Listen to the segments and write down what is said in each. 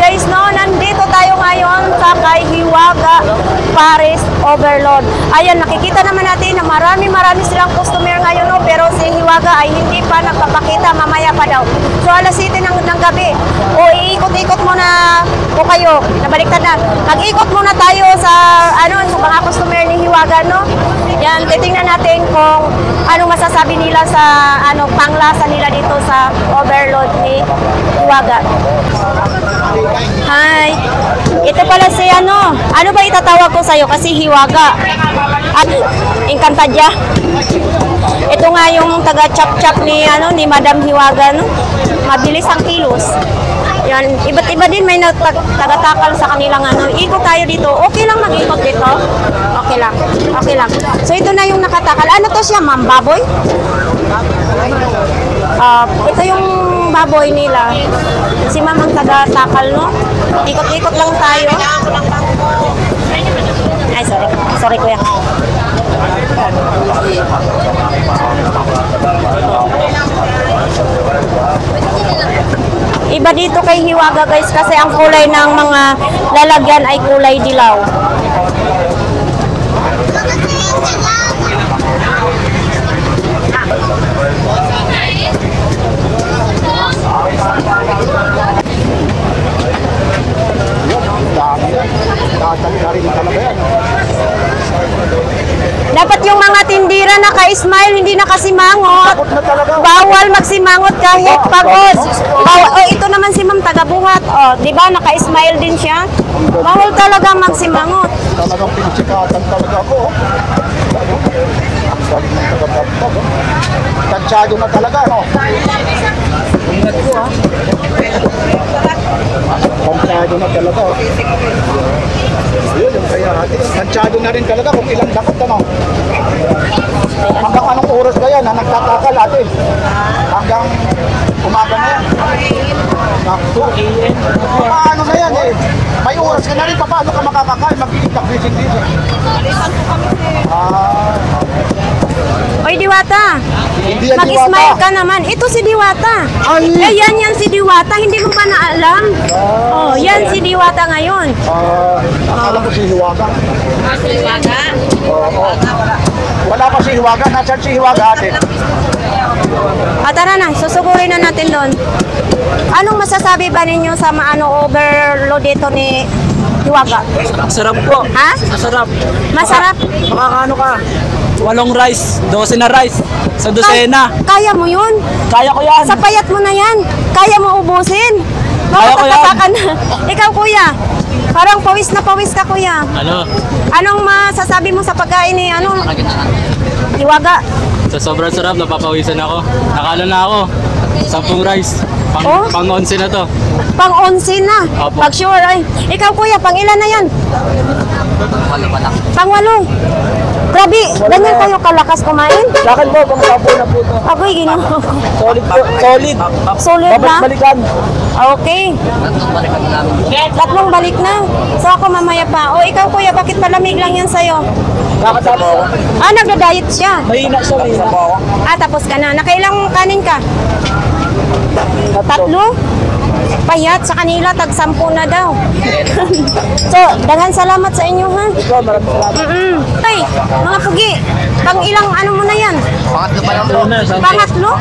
guys, no, nandito tayo ngayon sa kay Hiwaga Paris Overload. Ayan, nakikita naman natin na marami silang customer ngayon, no, pero si Hiwaga ay hindi pa nagpapakita, mamaya pa daw. So alas 7 ng gabi, o iikot-ikot muna po kayo, nabaliktad na. Mag-ikot muna tayo sa, sa mga customer ni Hiwaga, no. Yan, titingnan natin kung anong masasabi nila sa, panglasa nila dito sa overload ni Hiwaga. Hi. Ito pala si ano ba itatawag ko sa'yo kasi Hiwaga? At Encantadja. Ito nga yung taga-chop-chop ni Madam Hiwaga, no? Mabilis ang kilos. Yan, iba't iba din may taga-takal sa kanilang Ikot tayo dito. Okay lang mag-ikot dito? Okay lang. Okay lang. So ito na yung nakatakal. Ano to siya, ma'am? Baboy? Ito yung baboy nila. Si ma'am ang taga-takal, no? Ikot-ikot lang tayo. Ay, sorry. Sorry, kuya. Iba dito kay Hiwaga, guys, kasi ang kulay ng mga lalagyan ay kulay dilaw. Dapat yung mga tindira naka-smile, hindi nakasimangot. Bawal magsimangot kahit pagod. Ito naman si ma'am taga-buhat. Di ba naka-smile din siya? Bawal talaga magsimangot. Talagang pinitsikatan talaga ako. Actually, tansyado na talaga, no? Ingat ko, ha? Tansyado na talaga. Yun, yung kaya ate. Tansyado na rin talaga kung ilang dakot, ano? Hanggang anong oras ba yan na nagtatakal, ate? Hanggang umaga na yan? Paano na yan, eh? May oras ka na rin, paano ka makakakain? Mag-iitak-bising-bising. Oy, Diwata. Mag-smile ka naman. Ito si Diwata. Yan si Diwata. Hindi mo pa naalam. Yan si Diwata ngayon. Akala ko si Hiwaga. Si Hiwaga? Wala pa si Hiwaga. Nasaan si Hiwaga, ate? Tara na. Susugurin na natin doon. Anong masasabi ba ninyo sa overload dito ni Hiwaga? Masarap po. Ha? Masarap. Masarap? Makakaano ka? 8 rice, 12 na rice, sa dosena. Kaya mo yun? Kaya ko yan. Sa payat mo na yan. Kaya mo ubusin. Kaya ko yan. Ikaw, kuya. Parang pawis na pawis ka, kuya. Ano? Anong masasabi mo sa pagkain ni Hiwaga? Sa sobrang sarap, napapawisan ako. Nakala na ako. 10 rice. Pang-11 na to. Pang-11 na? Opo. Pag sure ay. Ikaw, kuya, pang ilan na yan? Pang-8. Grabe, ganyan kayo kalakas kumain? Sa akin po, pang-10 na po to. Agoy, ginawa ko. Solid po. Solid. Solid na? Babalik-balikan. Okay. Tatlong balik na. So ako mamaya pa. Ikaw, kuya, bakit malamig lang yan sa'yo? Kakatapos. Nagda-diet siya. Mahina siya, mahina. Tapos ka na. Nakailang kanin ka? 3? Payat sa kanila, tag-10 na daw. So, daghan salamat sa inyo, ha? Ikaw, maraming salamat. Ay, mga pugi, pang ilang mo na yan? Pangatlo pa lang po. Pangatlo?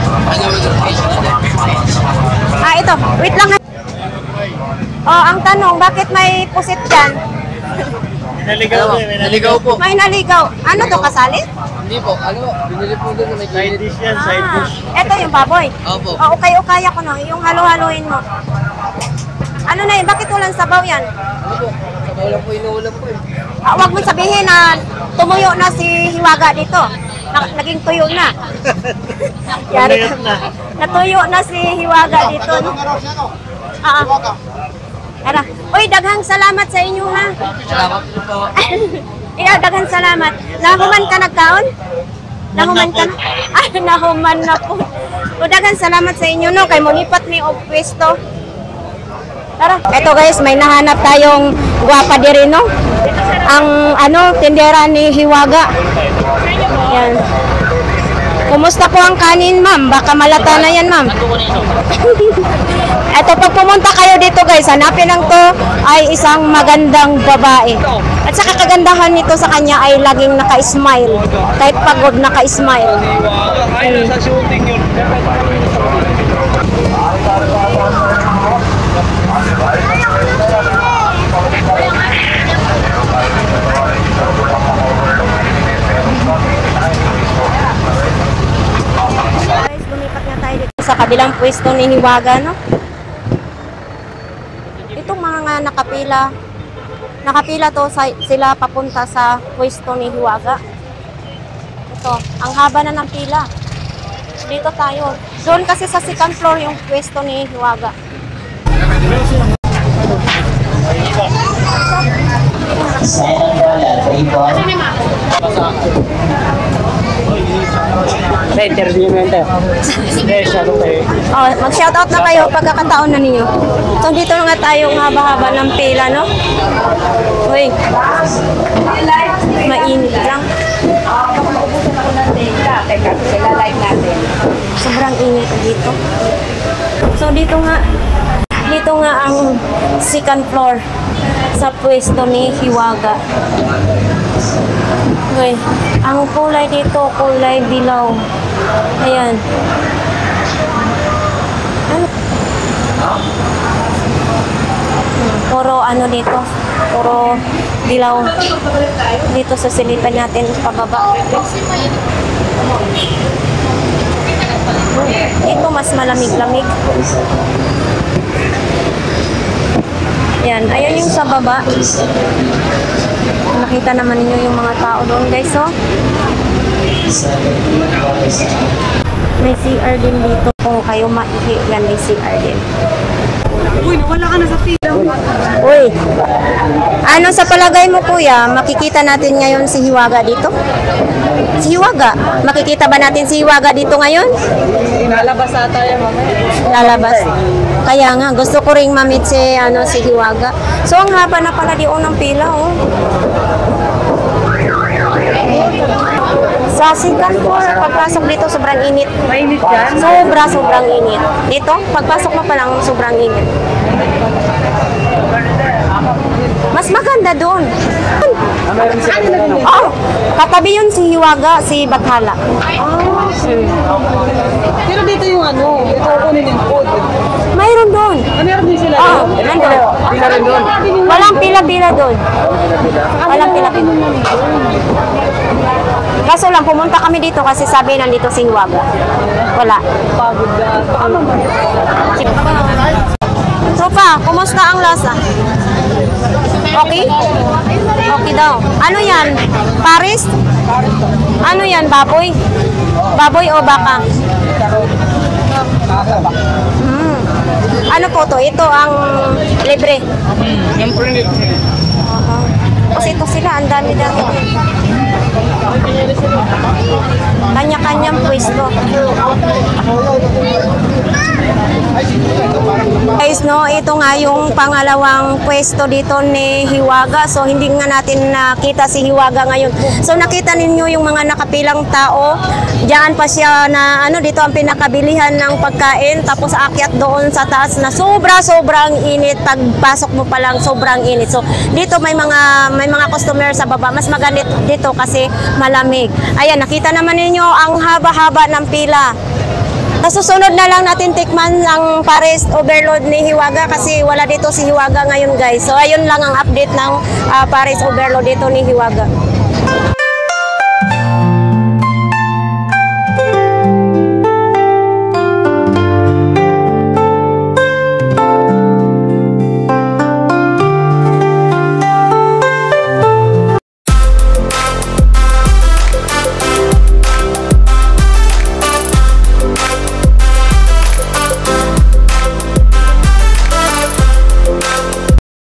Ito, wait lang, ha? Ang tanong, bakit may pusit dyan? Naligaw po. May naligaw. Ano to, kasali? Hindi po. Binili po doon na may side dish yan, side dish. Ito yung baboy? Opo. Ukay-ukaya ko, no? Yung halo-haloin mo. Ano na yun? Bakit walang sabaw yan? Ano po? Sabaw lang po, inuulam po eh. Huwag mo sabihin na tumuyo na si Hiwaga dito. Naging tuyo na. Yari na. Natuyo na si Hiwaga dito. Tara. Uy, daghang salamat sa inyo, ha? Salamat po. Daghang salamat. Nahuman ka nagkaon? Nahuman ka na? Nahuman na po. Daghang salamat sa inyo, no? Kay mulipat ni og pwesto. Tara. Ito guys, may nahanap tayong guwapa diri, no? Ang tindera ni Hiwaga. Yan. Kumusta po ang kanin, ma'am? Baka malata na yan, ma'am. Eto, pag pumunta kayo dito guys, hanapin lang to ay isang magandang babae. At saka kagandahan nito sa kanya ay laging naka-smile. Kahit pagod, naka-smile. Ay, nasa shooting yun. Guys, lumipat nga tayo dito sa kabilang pwesto ni Hiwaga, no? Itong mga nakapila to sila papunta sa pwesto ni Hiwaga. Ito, ang haba na ng pila. Dito tayo. Doon kasi sa second floor yung pwesto ni Hiwaga. Interview mo ito. Oh, mag-shoutout na kayo pagkakataon na ninyo. So dito na nga tayo ng haba-haba ng pila, no? Uy. Mainit lang. Sobrang init dito. So dito nga ang second floor sa pwesto ni Hiwaga. Okay. Ang kulay dito, kulay dilaw. Ayan. Ano? Puro ano dito, puro dilaw. Dito sa silipan natin pababa. Dito mas malamig-lamig. Ayan, ayan yung sa baba. Nakita naman ninyo yung mga tao doon, guys, oh. May CR din dito kung kayo maihi. Yan, may CR din. Uy, nawala ka na sa pila. Uy, ano sa palagay mo, kuya? Makikita natin ngayon si Hiwaga dito? Si Hiwaga? Makikita ba natin si Hiwaga dito ngayon? Inalabas ata yan, mamaya. Lalabas. Kaya nga, gusto ko ring mamit si Hiwaga. So, ang haba na pala di ng pila, oh. Sa second floor, pagpasok dito, sobrang init. Mainit yan? Sobrang init. Dito, pagpasok mo pa lang, sobrang init. Mas maganda doon. Oh, katabi yun si Hiwaga, si Bathala. Pero dito yung ano, ito kunin yung food. Mayroon doon. Meron din sila Oh, doon? nandun. Pila rin doon? Walang pila-pila doon. Walang pila-pila. Kaso lang, pumunta kami dito kasi sabi nandito si Hiwaga. Wala. Pagod ka. Ano man? So pa, kumusta ang lasa? Okay? Okay daw. Ano yan? Paris? Ano yan? Baboy? Baboy o baka? Ano po to? Ito ang libre. Kasi ito sila, ang dami-dami. Kanya-kanyang pwesto. Guys, no, ito nga yung pangalawang pwesto dito ni Hiwaga. So, hindi nga natin nakita si Hiwaga ngayon. So, nakita ninyo yung mga nakapilang tao. Diyan pa siya na, dito ang pinakabilihan ng pagkain. Tapos, aakyat doon sa taas na sobrang init. Pagpasok mo pa lang, sobrang init. So, dito may mga customer sa baba. Mas maganda dito kasi malamig. Ayan, nakita naman ninyo ang haba-haba ng pila. Susunod na lang natin tikman ang Paris Overload ni Hiwaga kasi wala dito si Hiwaga ngayon, guys. So ayun lang ang update ng Paris Overload dito ni Hiwaga.